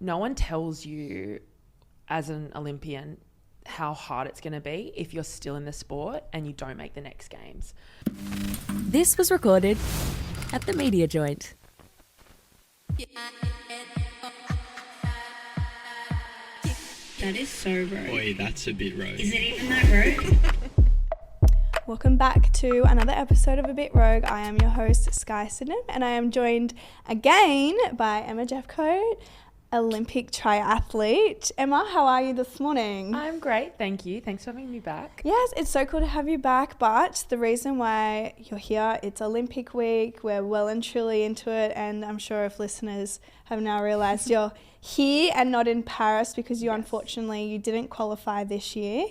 no one tells you as an Olympian how hard it's going to be if you're still in the sport and you don't make the next games. This was recorded at the Media Joint. That is so rogue. Boy, that's a bit rogue. Is it even that rogue? Welcome back to another episode of A Bit Rogue. I am your host, Skye Sydenham, and I am joined again by Emma Jeffcoat, Olympic triathlete. Emma, how are you this morning? I'm great, thank you. Thanks for having me back. Yes, it's so cool to have you back, but the reason why you're here, it's Olympic week. We're well and truly into it, and I'm sure if listeners have now realised you're here and not in Paris because you unfortunately you didn't qualify this year.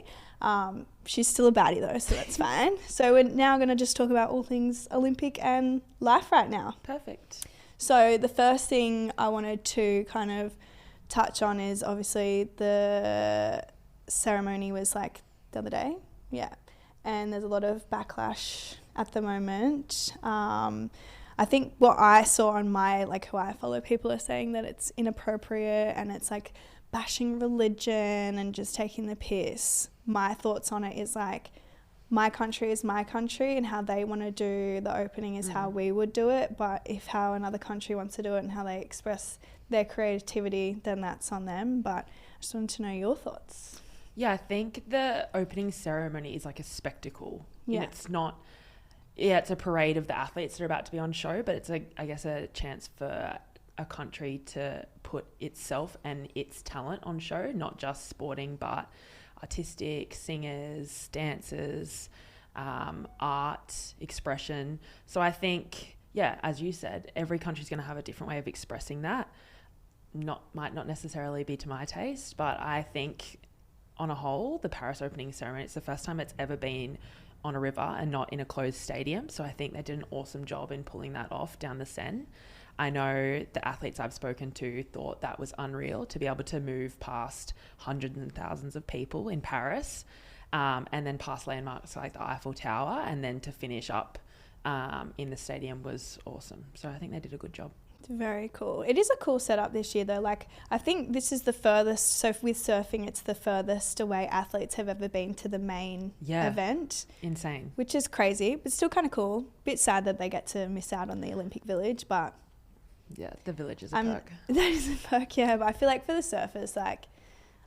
She's still a baddie though, so that's fine. So we're now going to just talk about all things Olympic and life right now. Perfect. So the first thing I wanted to kind of touch on is obviously the ceremony was like the other day. Yeah. And there's a lot of backlash at the moment. I think what I saw on my, like who I follow, people are saying that it's inappropriate and it's like bashing religion and just taking the piss. My thoughts on it is like, my country is my country and how they want to do the opening is how we would do it. But if how another country wants to do it and how they express their creativity, then that's on them. But I just wanted to know your thoughts. Yeah, I think the opening ceremony is like a spectacle. Yeah. And it's not, it's a parade of the athletes that are about to be on show, but it's, I guess, a chance for a country to put itself and its talent on show, not just sporting, but artistic, singers, dancers, art, expression. So I think, yeah, as you said, every country's going to have a different way of expressing that. Might not necessarily be to my taste, but I think on a whole, the Paris opening ceremony, it's the first time it's ever been on a river and not in a closed stadium. So I think they did an awesome job in pulling that off down the Seine. I know the athletes I've spoken to thought that was unreal to be able to move past hundreds and thousands of people in Paris, and then past landmarks like the Eiffel Tower, and then to finish up in the stadium was awesome. So I think they did a good job. It's very cool. It is a cool setup this year though. Like I think this is the furthest, so with surfing it's the furthest away athletes have ever been to the main event. Insane. Which is crazy, but still kind of cool. Bit sad that they get to miss out on the Olympic Village, but yeah, the Village is a perk. That is a perk, yeah. But I feel like for the surfers, like,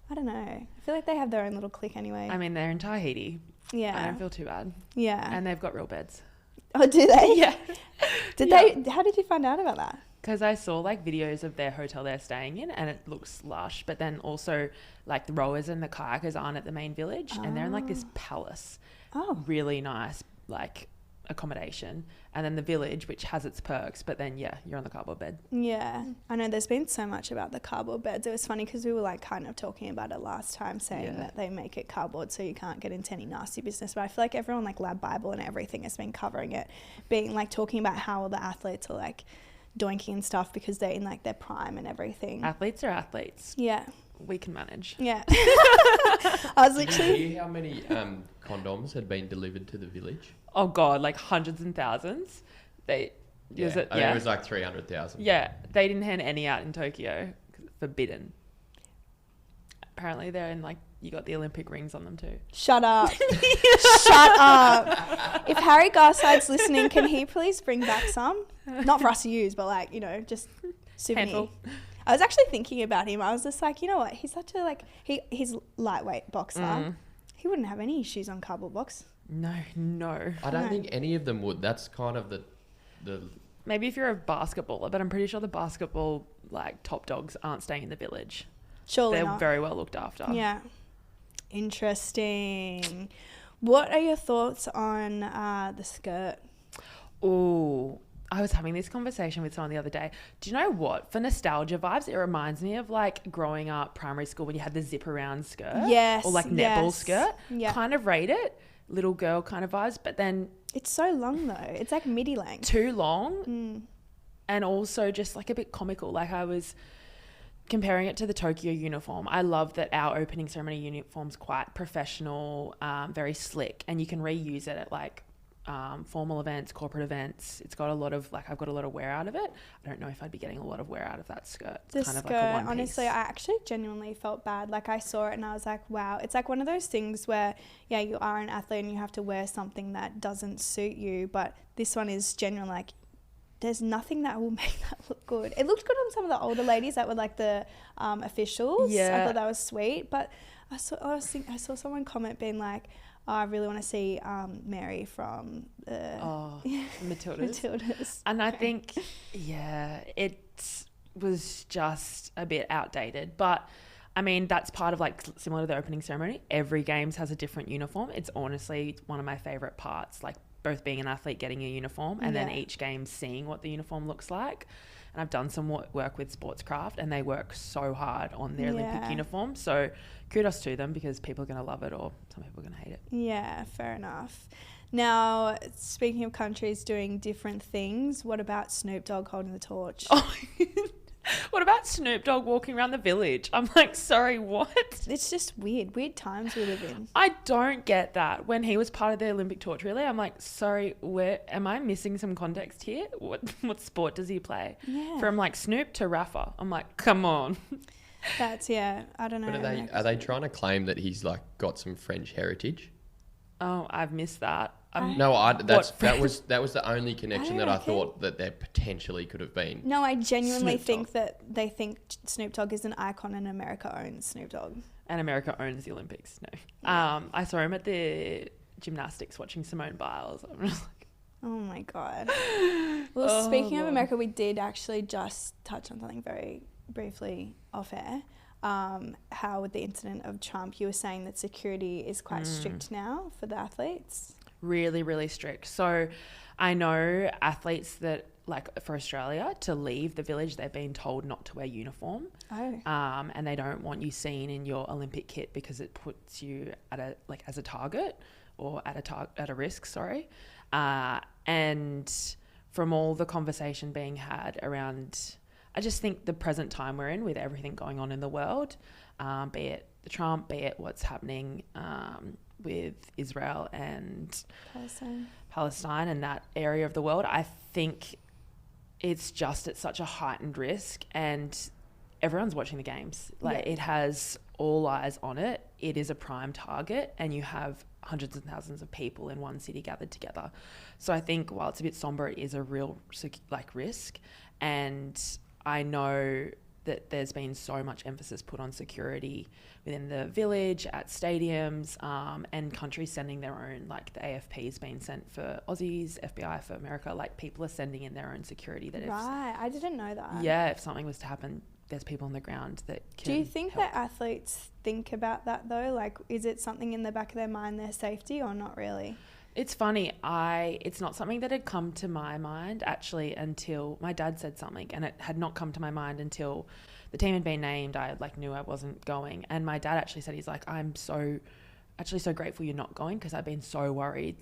I don't know. I feel like they have their own little clique anyway. I mean, they're in Tahiti. Yeah. I don't feel too bad. Yeah. And they've got real beds. Oh, do they? Yeah. How did you find out about that? Because I saw like videos of their hotel they're staying in and it looks lush. But then also like the rowers and the kayakers aren't at the main village and they're in like this palace. Oh. Really nice, like accommodation. And then the village, which has its perks, but then yeah, you're on the cardboard bed. Yeah, I know there's been so much about the cardboard beds. It was funny because we were like kind of talking about it last time, saying that they make it cardboard so you can't get into any nasty business. But I feel like everyone like Lab Bible and everything has been covering it, being like talking about how the athletes are like doinking and stuff because they're in like their prime and everything. Athletes are athletes. Yeah. We can manage. Yeah. I was literally... Did you hear how many condoms had been delivered to the village? Oh God, like hundreds and thousands. It was like 300,000. Yeah, they didn't hand any out in Tokyo. Forbidden. Apparently they're in like, you got the Olympic rings on them too. Shut up. Shut up. If Harry Garside's listening, can he please bring back some? Not for us to use, but like, you know, just souvenir. Handful. I was actually thinking about him. I was just like, you know what? He's such a like, he's lightweight boxer. He wouldn't have any issues on cardboard box. No. I don't think any of them would. That's kind of the Maybe if you're a basketballer, but I'm pretty sure the basketball like top dogs aren't staying in the village. Surely They're not. very well looked after. Yeah. Interesting. What are your thoughts on the skirt? Oh, I was having this conversation with someone the other day. Do you know what? For nostalgia vibes, it reminds me of like growing up primary school when you had the zip around skirt. Yes. Or like netball skirt. Yeah. Kind of rate it. Little girl kind of vibes. But then... It's so long though. It's like midi length. Too long. And also just like a bit comical. Like I was comparing it to the Tokyo uniform. I love that our opening ceremony uniform's quite professional, very slick. And you can reuse it at like formal events, corporate events. It's got a lot of, like, I've got a lot of wear out of it. I don't know if I'd be getting a lot of wear out of that skirt. It's The kind skirt, of like a one honestly, piece. I actually genuinely felt bad. Like, I saw it and I was like, wow. It's like one of those things where, yeah, you are an athlete and you have to wear something that doesn't suit you. But this one is genuinely like, there's nothing that will make that look good. It looked good on some of the older ladies that were like the officials. Yeah. I thought that was sweet. But I saw someone comment being like, oh, I really want to see Mary from Matildas. And I think, yeah, it was just a bit outdated. But, I mean, that's part of, like, similar to the opening ceremony. Every Games has a different uniform. It's honestly one of my favourite parts, like, both being an athlete, getting a uniform, and then each game seeing what the uniform looks like. And I've done some work with Sportscraft, and they work so hard on their Olympic uniform. So kudos to them, because people are going to love it or some people are going to hate it. Yeah, fair enough. Now, speaking of countries doing different things, what about Snoop Dogg holding the torch? Oh, what about Snoop Dogg walking around the village? I'm like, sorry, what? It's just weird times we live in. I don't get that. When he was part of the Olympic torch relay, I'm like, sorry, where am I missing some context here? What sport does he play? Yeah. From like Snoop to Rafa. I'm like, come on. That's, yeah, I don't know. But are they trying to claim that he's like got some French heritage? Oh, I've missed that. No, that was the only connection that I thought that there potentially could have been. No, I genuinely Snoop think Dogg. that they think Snoop Dogg is an icon and America owns Snoop Dogg. And America owns the Olympics. No. I saw him at the gymnastics watching Simone Biles. I'm just like, Oh my God. Well, speaking of America, we did actually just touch on something very briefly off air. How with the incident of Trump, you were saying that security is quite strict now for the athletes. really, really strict. So I know athletes that, like, for Australia, to leave the village, they've been told not to wear uniform. Oh. And they don't want you seen in your Olympic kit because it puts you at a, like, as a target or at a risk, sorry. And from all the conversation being had around, I just think the present time we're in with everything going on in the world, be it Trump, be it what's happening with Israel and Palestine and that area of the world, I think it's just at such a heightened risk, and everyone's watching the games. Like, it has all eyes on it. It is a prime target, and you have hundreds of thousands of people in one city gathered together. So I think while it's a bit somber, it is a real risk. And I know that there's been so much emphasis put on security within the village, at stadiums, and countries sending their own, like the AFP's been sent for Aussies, FBI for America, like people are sending in their own security. That Right, I didn't know that. Yeah, if something was to happen, there's people on the ground that can Do you think help. that athletes think about that though? Like, is it something in the back of their mind, their safety, or not really? It's funny. It's not something that had come to my mind actually until my dad said something, and it had not come to my mind until the team had been named. I knew I wasn't going, and my dad actually said, he's like, I'm so grateful you're not going, because I've been so worried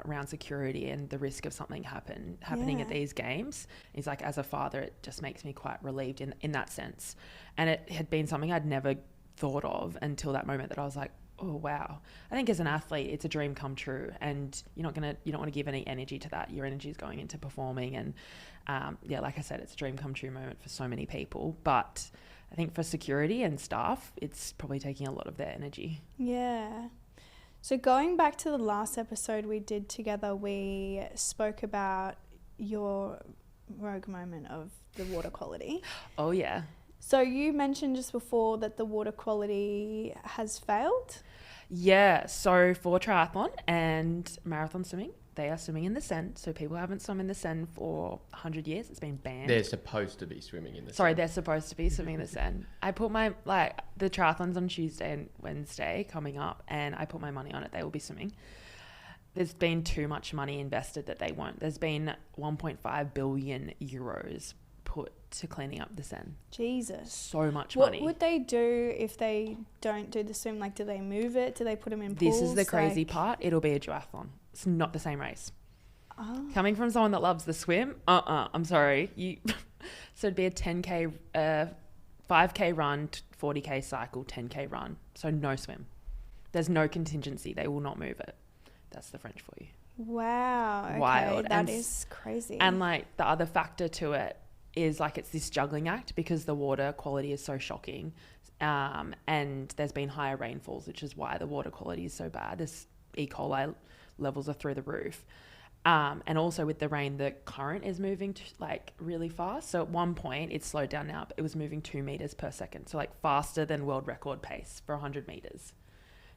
around security and the risk of something happening at these games. He's like, as a father, it just makes me quite relieved in that sense. And it had been something I'd never thought of until that moment, that I was like, oh wow. I think as an athlete, it's a dream come true, and you don't want to give any energy to that. Your energy is going into performing, and like I said, it's a dream come true moment for so many people. But I think for security and staff, it's probably taking a lot of their energy. Yeah. So going back to the last episode we did together, we spoke about your rogue moment of the water quality. Oh yeah. So you mentioned just before that the water quality has failed. Yeah, so for triathlon and marathon swimming, they are swimming in the Seine. So people haven't swum in the Seine for 100 years. It's been banned. They're supposed to be swimming in the Sorry, Seine. they're supposed to be swimming in the Seine. I put the triathlon's on Tuesday and Wednesday coming up, and I put my money on it. They will be swimming. There's been too much money invested that they won't. There's been 1.5 billion euros put to cleaning up the Seine. Jesus. So much money. What would they do if they don't do the swim? Like, do they move it? Do they put them in pools? This is the crazy part. It'll be a duathlon. It's not the same race. Oh. Coming from someone that loves the swim, I'm sorry. So it'd be a 10K, 5K run, 40K cycle, 10K run. So no swim. There's no contingency. They will not move it. That's the French for you. Wow. Okay. Wild. That is crazy. And like the other factor to it is like it's this juggling act because the water quality is so shocking. And there's been higher rainfalls, which is why the water quality is so bad. This E. coli levels are through the roof. And also with the rain, the current is moving like really fast. So at one point it's slowed down now, but it was moving 2 meters per second. So like faster than world record pace for 100 meters.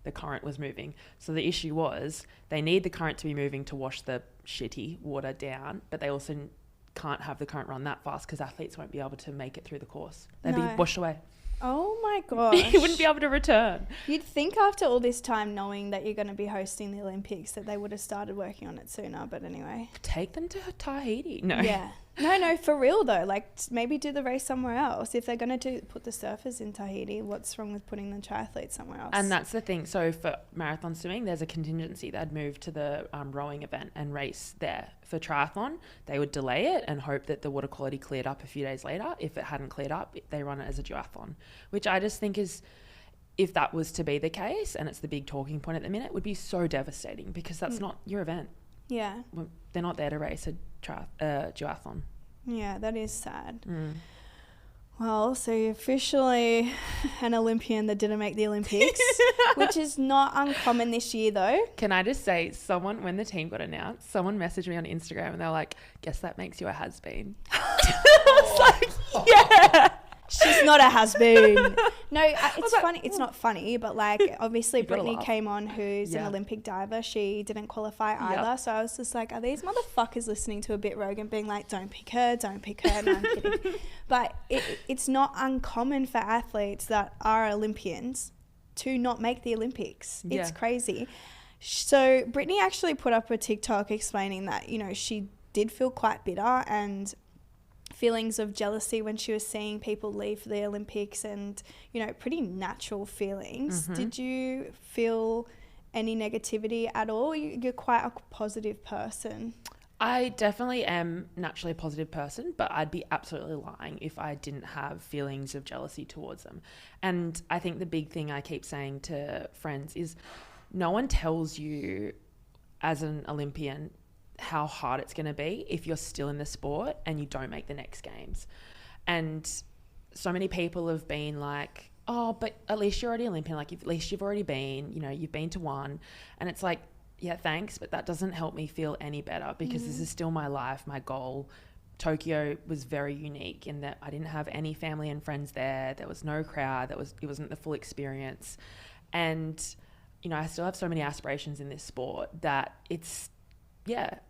The current was moving. So the issue was they need the current to be moving to wash the shitty water down, but they also can't have the current run that fast because athletes won't be able to make it through the course. They'd be washed away. Oh my gosh. You wouldn't be able to return. You'd think after all this time knowing that you're going to be hosting the Olympics that they would have started working on it sooner, but anyway. Take them to Tahiti. No. Yeah. No, for real though. Like maybe do the race somewhere else. If they're going to put the surfers in Tahiti, what's wrong with putting the triathletes somewhere else? And that's the thing. So for marathon swimming, there's a contingency. They'd move to the rowing event and race there. For triathlon, they would delay it and hope that the water quality cleared up a few days later. If it hadn't cleared up, they run it as a duathlon, which I just think is, if that was to be the case, and it's the big talking point at the minute, would be so devastating because that's not your event. Yeah. They're not there to race a duathlon. Yeah, that is sad. Well, so you're officially an Olympian that didn't make the Olympics, which is not uncommon this year though. Can I just say, when the team got announced, someone messaged me on Instagram and they're like, guess that makes you a has-been. I was like, yeah. She's not a has-been. No, it's funny. It's not funny, but like obviously Brittany came on, who's an Olympic diver. She didn't qualify either. So I was just like, are these motherfuckers listening to a bit Rogan being like, don't pick her. No, I'm kidding. But it's not uncommon for athletes that are Olympians to not make the Olympics. It's crazy. So Brittany actually put up a TikTok explaining that, you know, she did feel quite bitter and feelings of jealousy when she was seeing people leave for the Olympics and, you know, pretty natural feelings. Did you feel any negativity at all? You're quite a positive person. I definitely am naturally a positive person, but I'd be absolutely lying if I didn't have feelings of jealousy towards them. And I think the big thing I keep saying to friends is no one tells you as an Olympian how hard it's going to be if you're still in the sport and you don't make the next games. And so many people have been like, oh, but at least you're already Olympian. Like, at least you've already been, you know, you've been to one. And it's like, yeah, thanks, but that doesn't help me feel any better because this is still my life, my goal. Tokyo was very unique in that I didn't have any family and friends there. There was no crowd. It wasn't the full experience. And, you know, I still have so many aspirations in this sport that it's,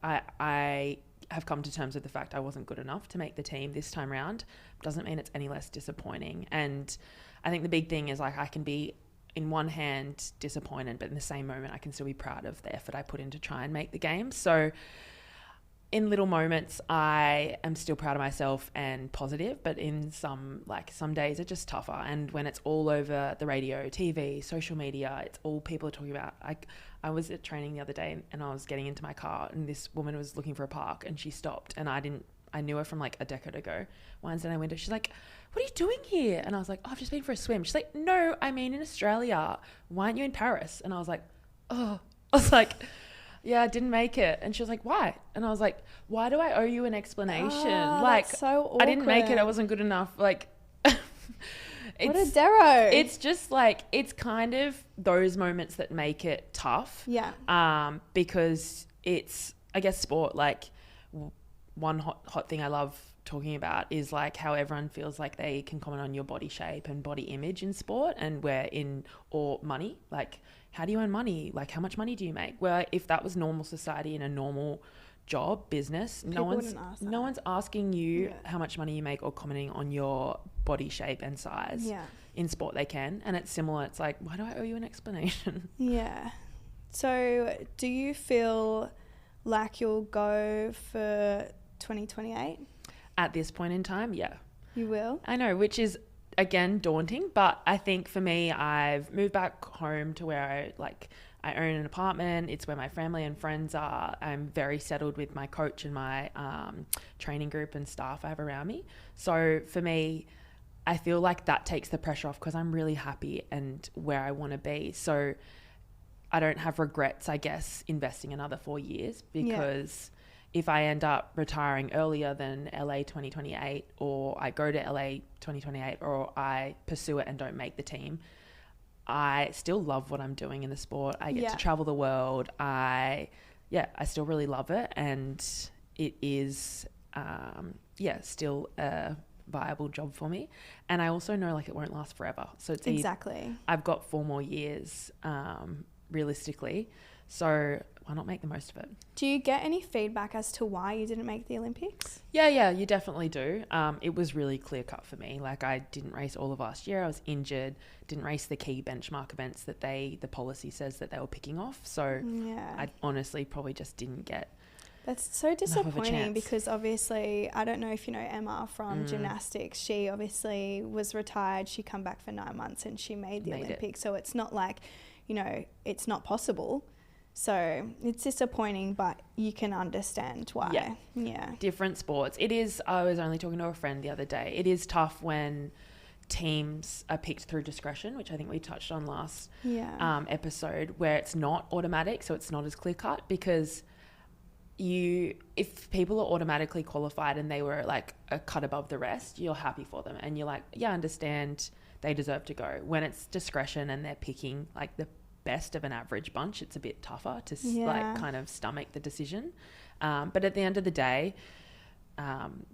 I have come to terms with the fact I wasn't good enough to make the team this time round. Doesn't mean it's any less disappointing. And I think the big thing is like I can be in one hand disappointed, but in the same moment I can still be proud of the effort I put in to try and make the game. So in little moments I am still proud of myself and positive, but in some days are just tougher. And when it's all over the radio, TV, social media, it's all people are talking about. I was at training the other day and I was getting into my car and this woman was looking for a park and she stopped and I knew her from like a decade ago. Once I went to, she's like, what are you doing here? And I was like, oh, I've just been for a swim. She's like, no, I mean in Australia. Why aren't you in Paris? And I was like, oh, yeah, I didn't make it. And she was like, why? And I was like, why do I owe you an explanation? That's so awkward. I didn't make it. I wasn't good enough. Like, what a dero. It's just like, it's kind of those moments that make it tough. Yeah. Because it's, I guess, sport. Like, one hot thing I love talking about is like how everyone feels like they can comment on your body shape and body image in sport, and or money. Like, how do you earn money? Like, how much money do you make? Well, if that was normal society in a normal job, business, no one's asking you how much money you make or commenting on your body shape and size. Yeah. In sport they can, and it's similar. It's like, why do I owe you an explanation? Yeah. So do you feel like you'll go for 2028? At this point in time, yeah. You will? I know, which is, again, daunting. But I think for me, I've moved back home to where I own an apartment. It's where my family and friends are. I'm very settled with my coach and my training group and staff I have around me. So for me, I feel like that takes the pressure off because I'm really happy and where I want to be. So I don't have regrets, I guess, investing another 4 years, because if I end up retiring earlier than LA 2028, or I go to LA 2028, or I pursue it and don't make the team, I still love what I'm doing in the sport. I get to travel the world. I still really love it, and it is still a viable job for me. And I also know like it won't last forever, so it's exactly. I've got 4 more years realistically, so why not make the most of it? Do you get any feedback as to why you didn't make the Olympics? Yeah, you definitely do. It was really clear cut for me. Like, I didn't race all of last year. I was injured, didn't race the key benchmark events that the policy says that they were picking off. So I honestly probably just didn't get. That's so disappointing, because obviously, I don't know if you know Emma from gymnastics. She obviously was retired. She come back for 9 months and she made the Olympics. So it's not like, you know, it's not possible. So it's disappointing, but you can understand why. Yeah. Different sports. It is, I was only talking to a friend the other day. It is tough when teams are picked through discretion, which I think we touched on last episode, where it's not automatic. So it's not as clear cut, because if people are automatically qualified and they were like a cut above the rest, you're happy for them. And you're like, I understand they deserve to go. When it's discretion and they're picking like the best of an average bunch, it's a bit tougher to like kind of stomach the decision, but at the end of the day,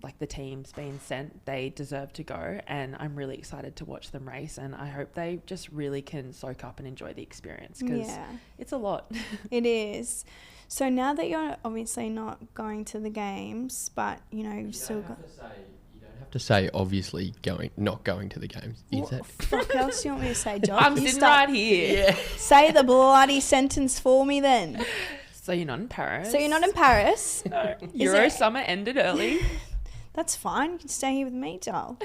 like the teams being sent, they deserve to go, and I'm really excited to watch them race, and I hope they just really can soak up and enjoy the experience, because it's a lot. It is. So now that you're obviously not going to the games, but you know you've still got to say obviously not going to the games. What the fuck else do you want me to say, Josh? I'm sitting right here. Yeah. Say the bloody sentence for me then. So you're not in Paris? No. Euro summer ended early. That's fine. You can stay here with me, doll.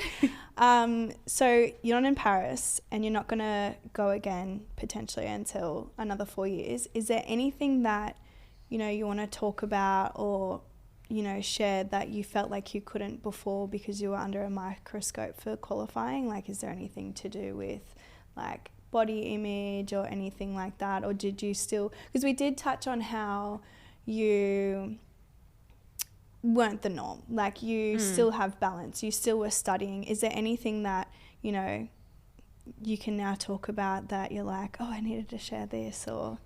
So you're not in Paris and you're not going to go again potentially until another 4 years. Is there anything that, you know, you want to talk about or, you know, share that you felt like you couldn't before because you were under a microscope for qualifying? Like, is there anything to do with like body image or anything like that? Or did you still, because we did touch on how you weren't the norm, like you still have balance, you still were studying. Is there anything that, you know, you can now talk about that you're like, oh, I needed to share this? Or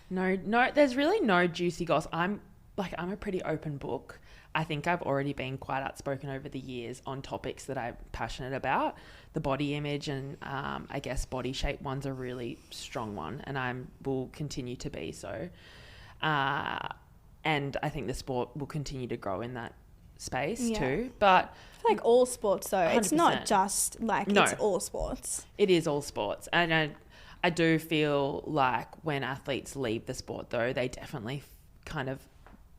no, there's really no juicy gossip. I'm a pretty open book. I think I've already been quite outspoken over the years on topics that I'm passionate about. The body image and I guess body shape one's a really strong one, and I will continue to be so. And I think the sport will continue to grow in that space too. But I feel like all sports though, 100%. It's not just like no, it's all sports. It is all sports. And I do feel like when athletes leave the sport though, they definitely kind of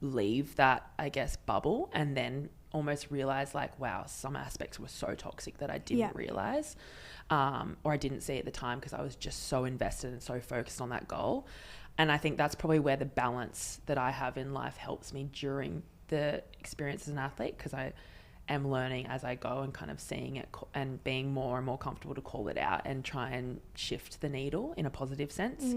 leave that, I guess, bubble, and then almost realize like, wow, some aspects were so toxic that I didn't realize, or I didn't see at the time because I was just so invested and so focused on that goal. And I think that's probably where the balance that I have in life helps me during the experience as an athlete, because I am learning as I go and kind of seeing it and being more and more comfortable to call it out and try and shift the needle in a positive sense.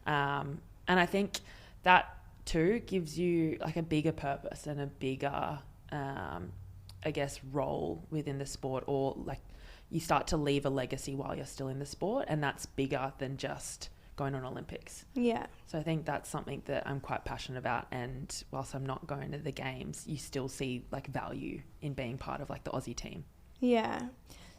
And I think that too gives you like a bigger purpose and a bigger, I guess, role within the sport, or like you start to leave a legacy while you're still in the sport, and that's bigger than just going on Olympics. Yeah. So I think that's something that I'm quite passionate about, and whilst I'm not going to the games, you still see like value in being part of like the Aussie team. Yeah.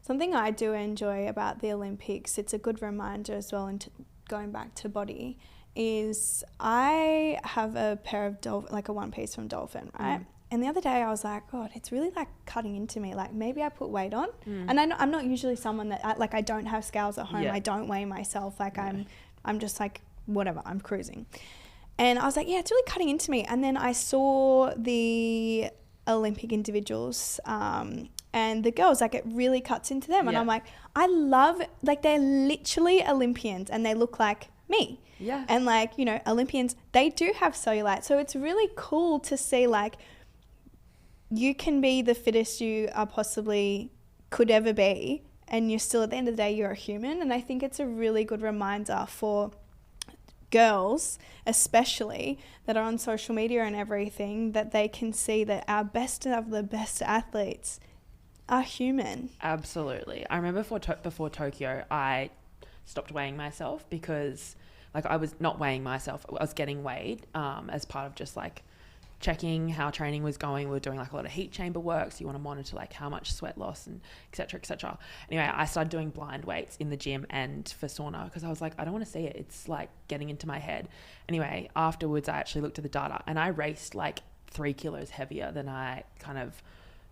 Something I do enjoy about the Olympics, it's a good reminder as well, and going back to body, is I have a pair of like a one piece from Dolphin, right? And the other day I was like, God, it's really like cutting into me. Like maybe I put weight on. And I'm not usually someone that I don't have scales at home. Yeah. I don't weigh myself. Like I'm just like, whatever, I'm cruising. And I was like, yeah, it's really cutting into me. And then I saw the Olympic individuals and the girls, like it really cuts into them. And I'm like, I love, like they're literally Olympians and they look like me. Yeah. And like, you know, Olympians, they do have cellulite. So it's really cool to see like you can be the fittest you are possibly could ever be, and you're still, at the end of the day, you're a human. And I think it's a really good reminder for girls especially that are on social media and everything, that they can see that our best of the best athletes are human. Absolutely. I remember before Tokyo, I stopped weighing myself because like I was not weighing myself. I was getting weighed as part of just like checking how training was going. We were doing like a lot of heat chamber work, so you want to monitor like how much sweat loss and et cetera, et cetera. Anyway, I started doing blind weights in the gym and for sauna because I was like, I don't want to see it. It's like getting into my head. Anyway, afterwards, I actually looked at the data and I raced like 3 kilos heavier than I kind of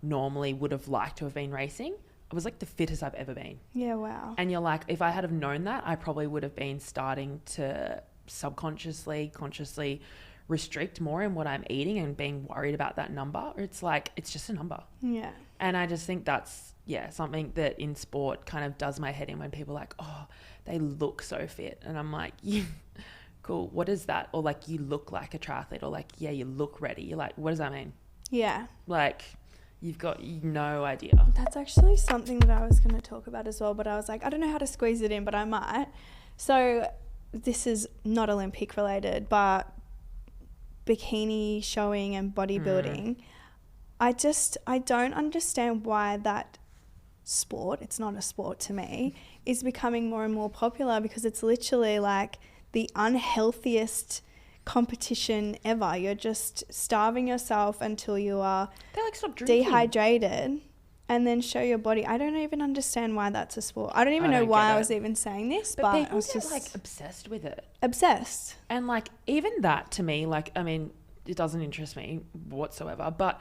normally would have liked to have been racing. It was like the fittest I've ever been. Yeah, wow. And you're like, if I had have known that, I probably would have been starting to subconsciously, consciously restrict more in what I'm eating and being worried about that number. It's like, it's just a number. Yeah. And I just think that's, something that in sport kind of does my head in when people are like, oh, they look so fit. And I'm like, yeah, cool. What is that? Or like, you look like a triathlete, or like, yeah, you look ready. You're like, what does that mean? Yeah. Like, you've got no idea. That's actually something that I was going to talk about as well, but I was like, I don't know how to squeeze it in, but I might. So this is not Olympic related, but bikini showing and bodybuilding. I don't understand why that sport, it's not a sport to me, is becoming more and more popular, because it's literally like the unhealthiest competition ever. You're just starving yourself until you are stop drinking, dehydrated, and then show your body. I don't even understand why that's a sport. I don't even know why I was even saying this, but people I was get just like obsessed with it. Obsessed. And like, even that to me, like, I mean, it doesn't interest me whatsoever, but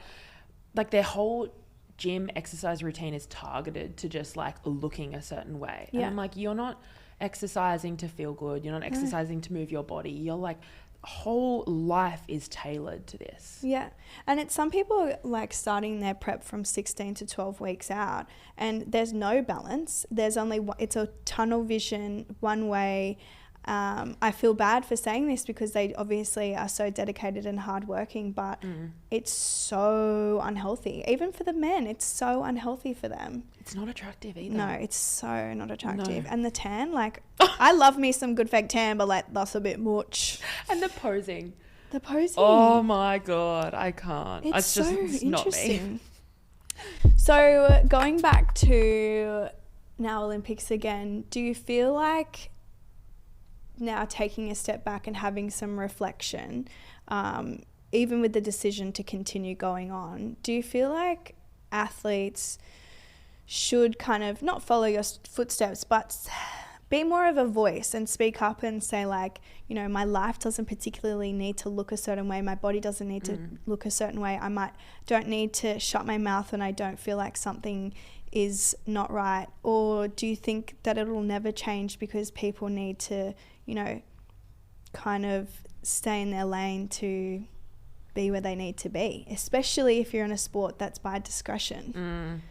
like their whole gym exercise routine is targeted to just like looking a certain way. And I'm like, you're not exercising to feel good. You're not exercising to move your body. You're like, whole life is tailored to this. Yeah. And it's some people like starting their prep from 16 to 12 weeks out, and there's no balance. There's only, it's a tunnel vision, one way. I feel bad for saying this because they obviously are so dedicated and hardworking, but it's so unhealthy. Even for the men, it's so unhealthy for them. It's not attractive either. No, it's so not attractive. No. And the tan, like, I love me some good fake tan, but like, that's a bit much. And the posing. The posing. Oh my God, I can't. It's so it's interesting. Not me. So going back to now Olympics again, do you feel like now taking a step back and having some reflection, even with the decision to continue going on, do you feel like athletes should kind of not follow your footsteps, but be more of a voice and speak up and say, like, you know, my life doesn't particularly need to look a certain way, my body doesn't need to look a certain way, don't need to shut my mouth when I don't feel like something is not right? Or do you think that it'll never change because people need to, you know, kind of stay in their lane to be where they need to be, especially if you're in a sport that's by discretion?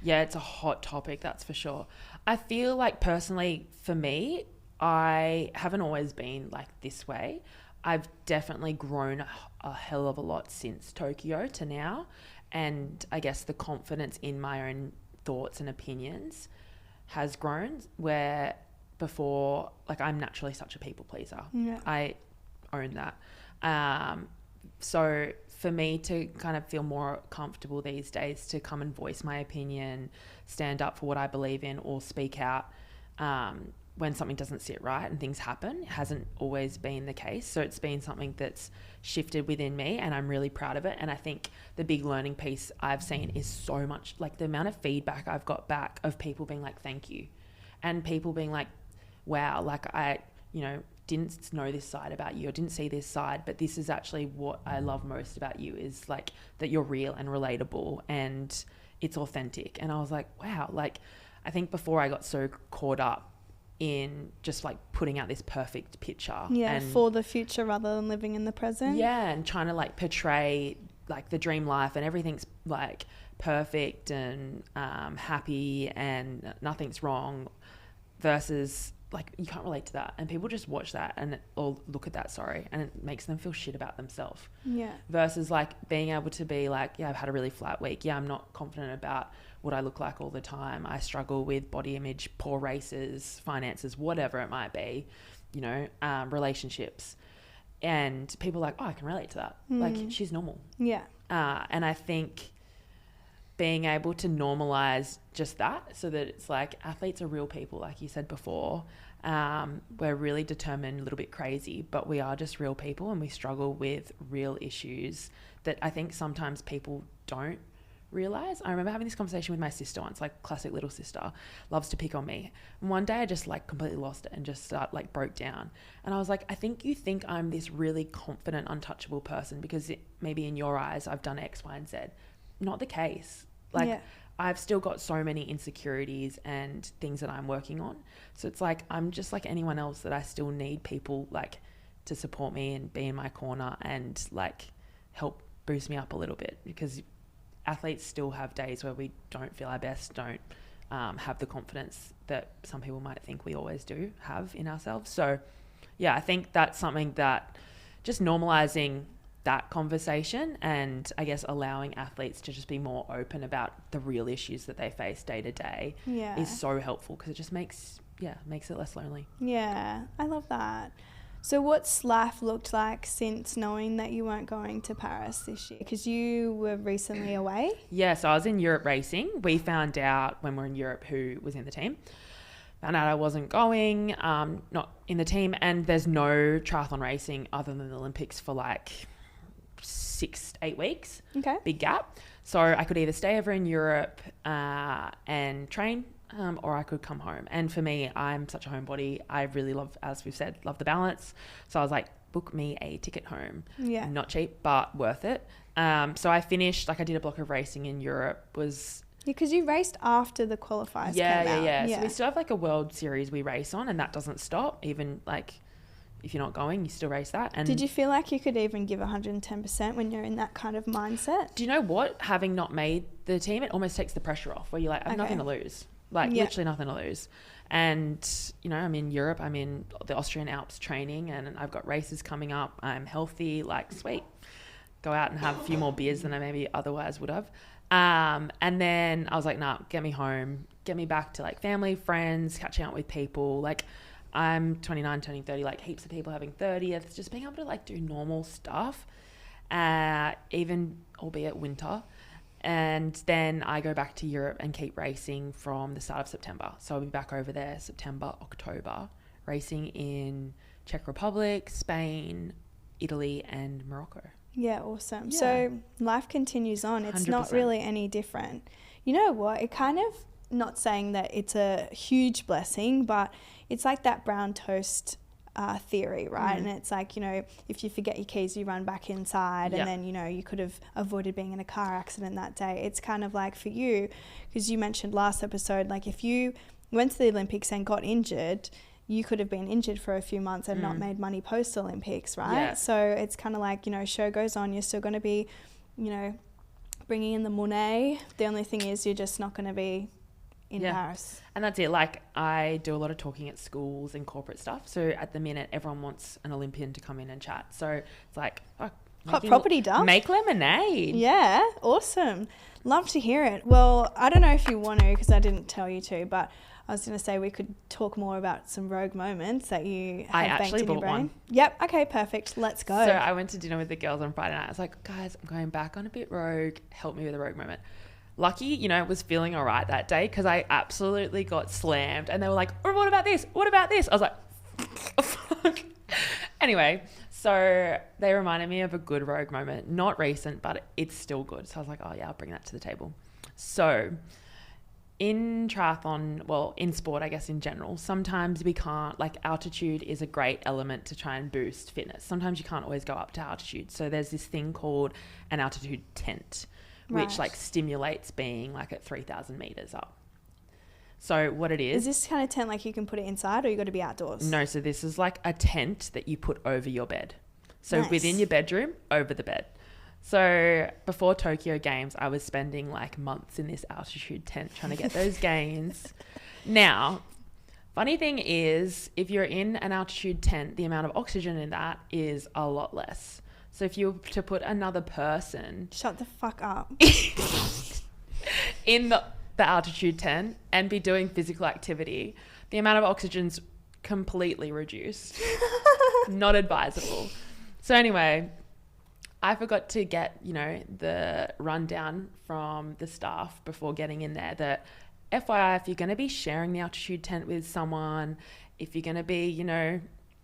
Yeah, it's a hot topic, that's for sure. I feel like personally for me, I haven't always been like this way. I've definitely grown a hell of a lot since Tokyo to now. And I guess the confidence in my own thoughts and opinions has grown, where before, like, I'm naturally such a people pleaser. Yeah. I own that. So for me to kind of feel more comfortable these days to come and voice my opinion, stand up for what I believe in, or speak out when something doesn't sit right and things happen, it hasn't always been the case. So it's been something that's shifted within me, and I'm really proud of it. And I think the big learning piece I've seen is so much, like, the amount of feedback I've got back of people being like, thank you. And people being like, wow, like, I, you know, didn't know this side about you, or didn't see this side, but this is actually what I love most about you, is like that you're real and relatable and it's authentic. And I was like, wow, like, I think before I got so caught up in just like putting out this perfect picture, and for the future rather than living in the present, and trying to like portray like the dream life and everything's like perfect and happy and nothing's wrong, versus like, you can't relate to that, and people just watch that or look at that, and it makes them feel shit about themselves. Versus like being able to be like, yeah, I've had a really flat week, I'm not confident about what I look like all the time, I struggle with body image, poor races, finances, whatever it might be, relationships. And people are like, oh, I can relate to that. Like, she's normal. Yeah. And I think being able to normalize just that, so that it's like athletes are real people, like you said before. We're really determined, a little bit crazy, but we are just real people, and we struggle with real issues that I think sometimes people don't realize. I remember having this conversation with my sister once, like classic little sister, loves to pick on me. And one day I just like completely lost it and just broke down. And I was like, I think you think I'm this really confident, untouchable person because maybe in your eyes I've done X, Y, and Z. Not the case. Like, I've still got so many insecurities and things that I'm working on. So it's like, I'm just like anyone else, that I still need people like to support me and be in my corner and like help boost me up a little bit, because athletes still have days where we don't feel our best, don't have the confidence that some people might think we always do have in ourselves. So yeah, I think that's something that just normalizing that conversation, and I guess allowing athletes to just be more open about the real issues that they face day to day is so helpful, because it just makes it less lonely. Yeah, I love that. So what's life looked like since knowing that you weren't going to Paris this year? Because you were recently away. Yeah, so I was in Europe racing. We found out when we were in Europe who was in the team. Found out I wasn't going, not in the team, and there's no triathlon racing other than the Olympics for like 6 to 8 weeks. Okay. Big gap. So I could either stay over in Europe and train, or I could come home. And for me, I'm such a homebody. I really love, as we've said, love the balance. So I was like, book me a ticket home. Yeah. Not cheap, but worth it. So I finished, like I did a block of racing in Europe. Because you raced after the qualifiers came out. Yeah. So we still have like a World Series we race on, and that doesn't stop. Even like if you're not going, you still race that. And did you feel like you could even give 110% when you're in that kind of mindset? Do you know what? Having not made the team, it almost takes the pressure off, where you're like, I have nothing to lose. Like literally nothing to lose. And, I'm in Europe, I'm in the Austrian Alps training, and I've got races coming up. I'm healthy, like sweet. Go out and have a few more beers than I maybe otherwise would have. And then I was like, nah, get me home, get me back to like family, friends, catching up with people. Like, I'm 29, turning 30, like heaps of people having 30th, just being able to like do normal stuff, even albeit winter. And then I go back to Europe and keep racing from the start of September. So I'll be back over there September, October, racing in Czech Republic, Spain, Italy, and Morocco. Yeah, awesome. Yeah. So life continues on. It's 100%. Not really any different. You know what? It kind of, not saying that it's a huge blessing, but it's like that brown toast theory, right? And it's like, if you forget your keys, you run back inside, and then, you could have avoided being in a car accident that day. It's kind of like for you, because you mentioned last episode, like if you went to the Olympics and got injured, you could have been injured for a few months and not made money post Olympics, right? Yeah. So it's kind of like, show goes on, you're still going to be, bringing in the money. The only thing is you're just not going to be in Paris. And that's it. Like, I do a lot of talking at schools and corporate stuff. So at the minute, everyone wants an Olympian to come in and chat. So it's like, hot property dump. Make lemonade. Yeah, awesome. Love to hear it. Well, I don't know if you want to, because I didn't tell you to, but I was going to say we could talk more about some rogue moments that you have banked in your brain. One. Yep. Okay, perfect. Let's go. So I went to dinner with the girls on Friday night. I was like, guys, I'm going back on a bit rogue. Help me with a rogue moment. Lucky, was feeling all right that day, because I absolutely got slammed. And they were like, oh, what about this? What about this? I was like, fuck. Anyway, so they reminded me of a good rogue moment. Not recent, but it's still good. So I was like, oh, yeah, I'll bring that to the table. So in triathlon, well, in sport, I guess in general, sometimes we can't, like altitude is a great element to try and boost fitness. Sometimes you can't always go up to altitude. So there's this thing called an altitude tent, which like stimulates being like at 3,000 meters up. So what it is this kind of tent like you can put it inside, or you got to be outdoors? No, so this is like a tent that you put over your bed. So within your bedroom, over the bed. So before Tokyo Games, I was spending like months in this altitude tent trying to get those gains. Now, funny thing is, if you're in an altitude tent, the amount of oxygen in that is a lot less. So if you were to put another person... Shut the fuck up. in the altitude tent and be doing physical activity, the amount of oxygen's completely reduced. Not advisable. So anyway, I forgot to get, the rundown from the staff before getting in there that FYI, if you're going to be sharing the altitude tent with someone, if you're going to be,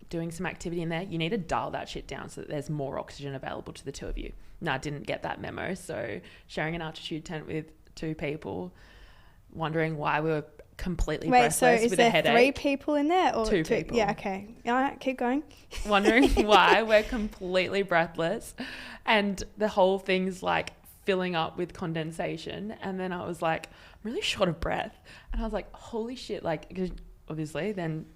doing some activity in there, you need to dial that shit down so that there's more oxygen available to the two of you. No, I didn't get that memo. So sharing an altitude tent with two people, wondering why we were completely breathless with a headache. Wait, so is there 3 people in there? Or 2 people. Yeah, okay. All right, keep going. Wondering why we're completely breathless. And the whole thing's like filling up with condensation. And then I was like, I'm really short of breath. And I was like, holy shit. Like, 'cause obviously then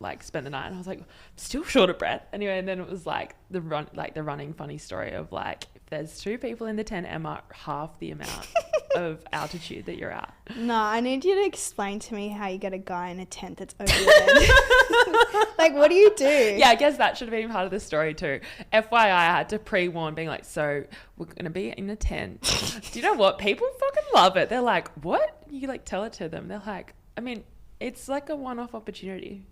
like spent the night and I was like, I'm still short of breath. Anyway, and then it was like the running funny story of like, if there's 2 people in the tent, Emma, half the amount of altitude that you're at. No, I need you to explain to me how you get a guy in a tent that's over your head. Like, what do you do? Yeah, I guess that should have been part of the story too. FYI, I had to pre-warn, being like, so we're going to be in a tent. Do you know what? People fucking love it. They're like, what? You like tell it to them. They're like, I mean, it's like a one-off opportunity.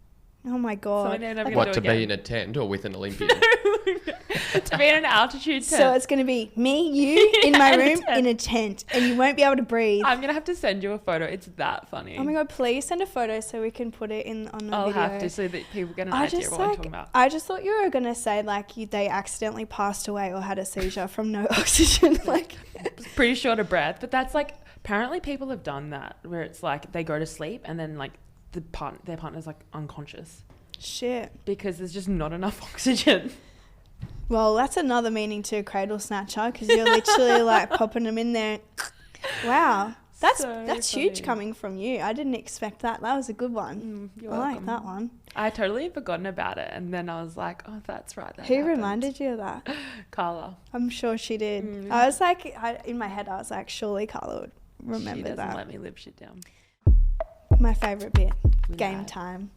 Oh my God. What, to be in a tent or with an Olympian? To be in an altitude tent. So it's going to be me, you, in my room, in a tent, and you won't be able to breathe. I'm going to have to send you a photo. It's that funny. Oh my God, please send a photo so we can put it on the video. I'll have to so that people get an idea of what I'm talking about. I just thought you were going to say like they accidentally passed away or had a seizure from no oxygen. Like, pretty short of breath. But that's like, apparently people have done that where it's like they go to sleep and then like their partner's like unconscious. Shit. Because there's just not enough oxygen. Well, that's another meaning to a cradle snatcher because you're literally like popping them in there. Wow. That's huge coming from you. I didn't expect that. That was a good one. You're I welcome. like that one. I totally had forgotten about it. And then I was like, oh, that's right. Who reminded you of that? Carla. I'm sure she did. I was like, in my head, I was like, surely Carla would remember that. She doesn't let me live shit down. My favourite bit, game time.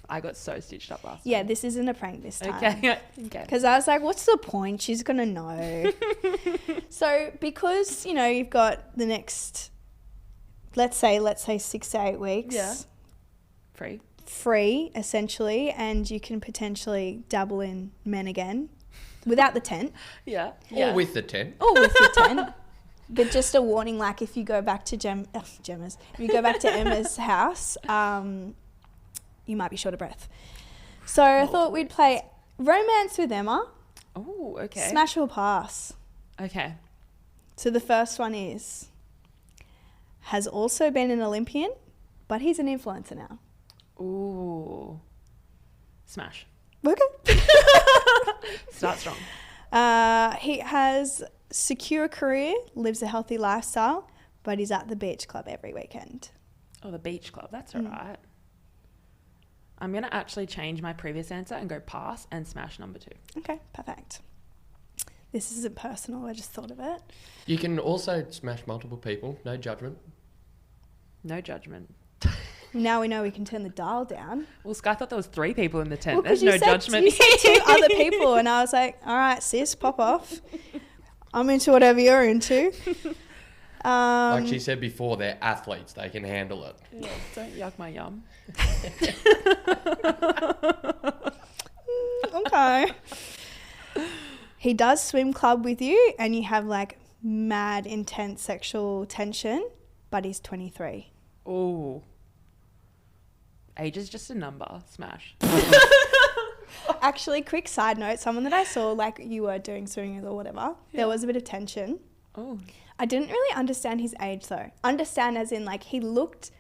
I got so stitched up last Yeah, time. this isn't a prank this time. Okay. Because I was like, what's the point? She's going to know. So because, you've got the next, let's say 6 to 8 weeks. Yeah. Free, essentially, and you can potentially dabble in men again without the tent. Yeah. Or with the tent. Or with the tent. But just a warning, like if you go back to if you go back to Emma's house, you might be short of breath. So I thought we'd play Romance with Emma. Oh, okay. Smash or pass. Okay. So the first one has also been an Olympian, but he's an influencer now. Ooh. Smash. Okay. Start strong. He has secure career, lives a healthy lifestyle, but he's at the beach club every weekend. Oh, the beach club. That's all right. I'm going to actually change my previous answer and go pass and smash number 2. Okay, perfect. This isn't personal. I just thought of it. You can also smash multiple people. No judgment. No judgment. Now we know we can turn the dial down. Well, Skye thought there was 3 people in the tent. Well, There's no judgment. You said 2 other people, and I was like, all right, sis, pop off. I'm into whatever you're into. Like she said before, they're athletes. They can handle it. Yeah, don't yuck my yum. Okay. He does swim club with you, and you have like mad, intense sexual tension, but he's 23. Oh. Age is just a number. Smash. Actually, quick side note, someone that I saw, like you were doing swimming or whatever, there was a bit of tension. Oh. I didn't really understand his age though. Understand as in like he looked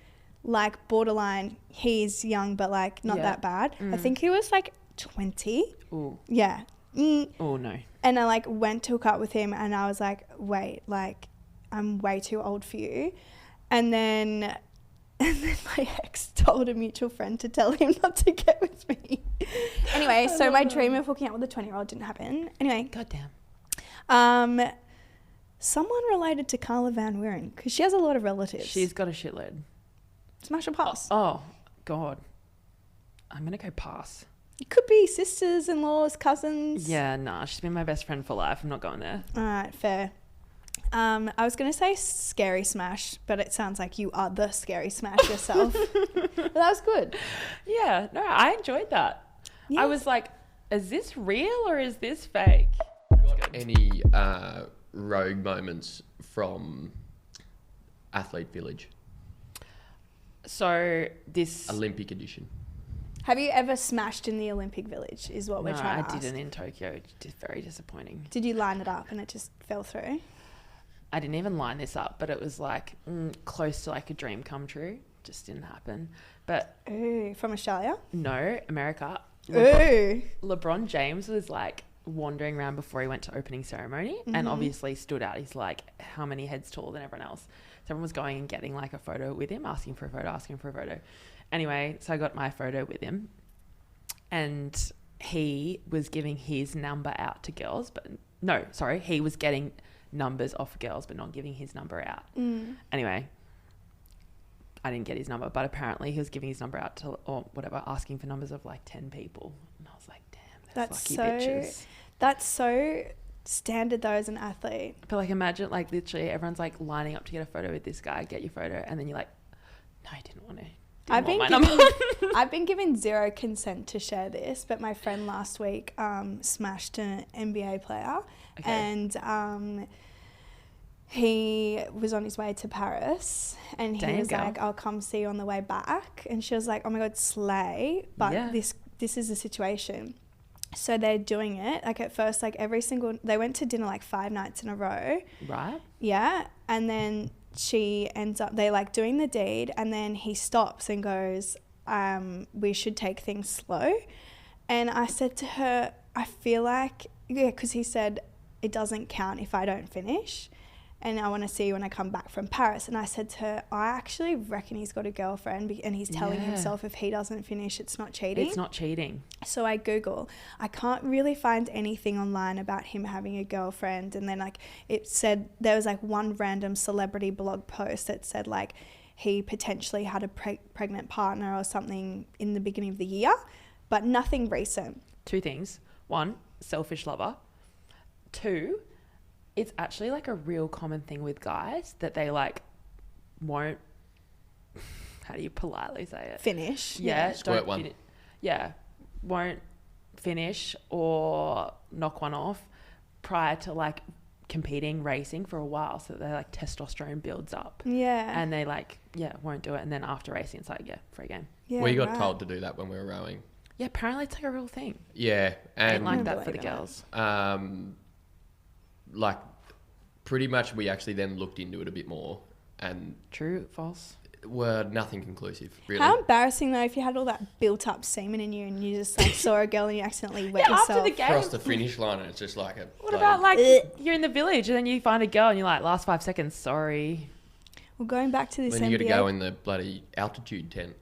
like borderline, he's young but like not that bad. I think he was like 20. Ooh. Yeah. Oh no. And I like went to hook up with him and I was like, wait, like I'm way too old for you. And then my ex told a mutual friend to tell him not to get with me. Anyway, so my dream of hooking up with a 20-year-old didn't happen. Anyway. Goddamn. Someone related to Carla Van Wieren, because she has a lot of relatives. She's got a shitload. Smash or pass? Oh, God. I'm going to go pass. It could be sisters-in-laws, cousins. Yeah, nah. She's been my best friend for life. I'm not going there. All right, fair. I was going to say scary smash, but it sounds like you are the scary smash yourself. But that was good. Yeah, no, I enjoyed that. Yeah. I was like, is this real or is this fake? Got any rogue moments from Athlete Village? So this... Olympic edition. Have you ever smashed in the Olympic Village is what we're trying to ask. I didn't in Tokyo. Just very disappointing. Did you line it up and it just fell through? I didn't even line this up, but it was like close to like a dream come true. Just didn't happen. But Ooh, from Australia? no, America. Ooh. LeBron James was like wandering around before he went to opening ceremony and obviously stood out. He's like how many heads taller than everyone else. So everyone was going and getting like a photo with him, asking for a photo. Anyway, so I got my photo with him and he was giving his number out to girls, but no, sorry, he was getting numbers off girls but not giving his number out. Anyway, I didn't get his number, but apparently he was giving his number out to, or whatever, asking for numbers of like 10 people. And I was like, damn, That's lucky bitches. That's so standard though as an athlete. But like imagine like literally everyone's like lining up to get a photo with this guy, get your photo, and then you're like, no, I didn't want to. I've been given zero consent to share this, but my friend last week smashed an NBA player, and he was on his way to Paris, and he was like, "I'll come see you on the way back," and she was like, "Oh my god, slay!" But this is the situation. So they're doing it like at first, like they went to dinner like 5 nights in a row, right? Yeah, and then she ends up, they like doing the deed, and then he stops and goes, we should take things slow. And I said to her, I feel like, because he said it doesn't count if I don't finish, and I want to see you when I come back from Paris. And I said to her, I actually reckon he's got a girlfriend, and he's telling himself if he doesn't finish, it's not cheating. It's not cheating. So I Google. I can't really find anything online about him having a girlfriend. And then like it said, there was like one random celebrity blog post that said like he potentially had a pregnant partner or something in the beginning of the year, but nothing recent. 2 things. 1, selfish lover. 2, it's actually like a real common thing with guys that they like won't, how do you politely say it? Finish. Yeah. Squirt one. Won't finish or knock one off prior to like competing, racing for a while. So their like testosterone builds up. Yeah. And they like, won't do it. And then after racing, it's like, free game. Yeah, we got told to do that when we were rowing. Yeah, apparently it's like a real thing. Yeah. And like that for the girls. Like pretty much we actually then looked into it a bit more and True, false? were nothing conclusive, really. How embarrassing though if you had all that built up semen in you and you just like saw a girl and you accidentally wet yourself. After the game. Cross the finish line and it's just like a... What about like you're in the village and then you find a girl and you're like, last 5 seconds, sorry. Well, going back to this Then you got NBA. to go in the bloody altitude tent.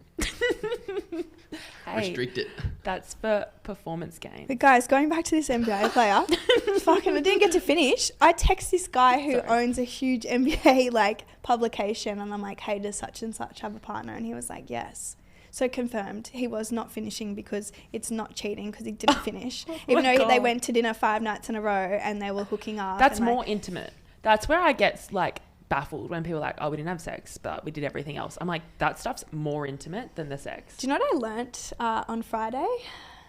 Hey, Restrict it. that's for performance gain. But guys, going back to this NBA player, fucking, I didn't get to finish. I text this guy who owns a huge NBA like publication, and I'm like, hey, does such and such have a partner? And he was like, yes. So confirmed, he was not finishing because it's not cheating because he didn't finish, even though they went to dinner 5 nights in a row and they were hooking up. That's and, more like, intimate. That's where I get like baffled when people are like, oh, we didn't have sex, but we did everything else. I'm like, that stuff's more intimate than the sex. Do you know what I learnt on Friday?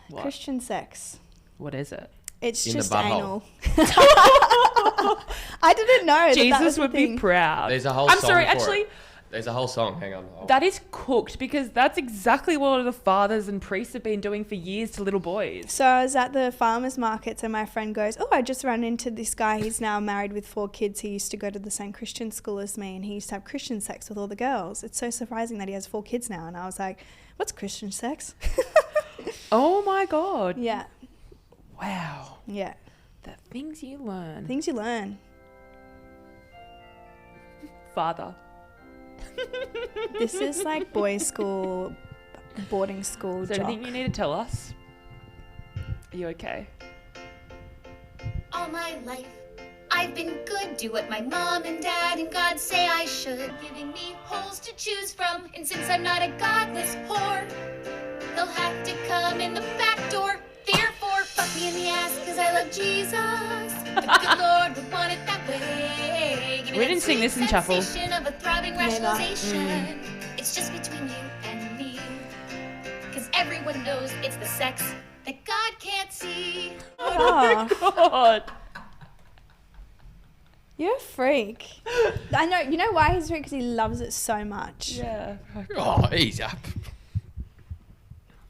What? Christian sex. What is it? It's In just the butthole. anal. I didn't know. Jesus would be proud. There's a whole I'm song sorry, for actually, it. There's a whole song. Hang on. that is cooked because that's exactly what the fathers and priests have been doing for years to little boys. So I was at the farmers markets and my friend goes, oh, I just ran into this guy. He's now married with 4 kids. He used to go to the same Christian school as me and he used to have Christian sex with all the girls. It's so surprising that he has 4 kids now. And I was like, what's Christian sex? Oh my God. Yeah. Wow. Yeah. The things you learn. Things you learn. Father. This is like boys' school, boarding school Is there jock. anything you need to tell us? Are you okay? All my life I've been good, do what my mom and dad and God say I should, giving me holes to choose from, and since I'm not a godless whore, they'll have to come in the back door. Therefore, fuck me in the ass, cause I love Jesus. The good Lord would want it that way. way. Give me We that didn't sing sweet this in chapel. sensation of a throbbing Neither. rationalization. It's just between you and me. 'Cause everyone knows it's the sex that God can't see. Oh, God. you're a freak. I know. You know why he's a freak? Because he loves it so much. Yeah. Oh, ease up.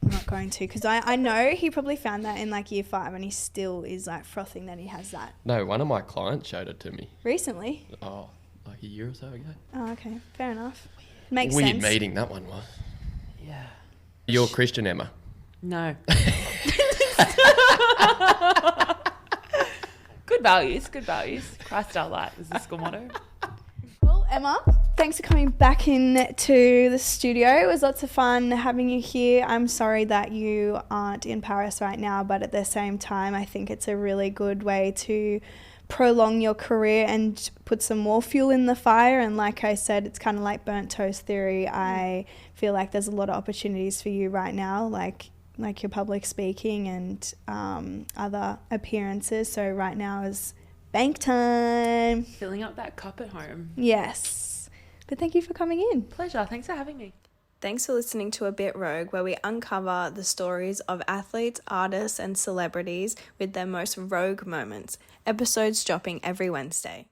I'm not going to, because I know he probably found that in like year 5 and he still is like frothing that he has that. No, one of my clients showed it to me. Recently? Oh, like a year or so ago. Oh, okay. Fair enough. Makes Weird sense. meeting that one was. Yeah. You're Christian, Emma. No. Good values, good values. Christ our light is the school motto. Well, Emma, thanks for coming back into the studio. It was lots of fun having you here. I'm sorry that you aren't in Paris right now, but at the same time, I think it's a really good way to prolong your career and put some more fuel in the fire. And like I said, it's kind of like burnt toast theory. I feel like there's a lot of opportunities for you right now, like your public speaking and other appearances. So right now is bank time. Filling up that cup at home. Yes. But thank you for coming in. Pleasure. Thanks for having me. Thanks for listening to A Bit Rogue, where we uncover the stories of athletes, artists, and celebrities with their most rogue moments. Episodes dropping every Wednesday.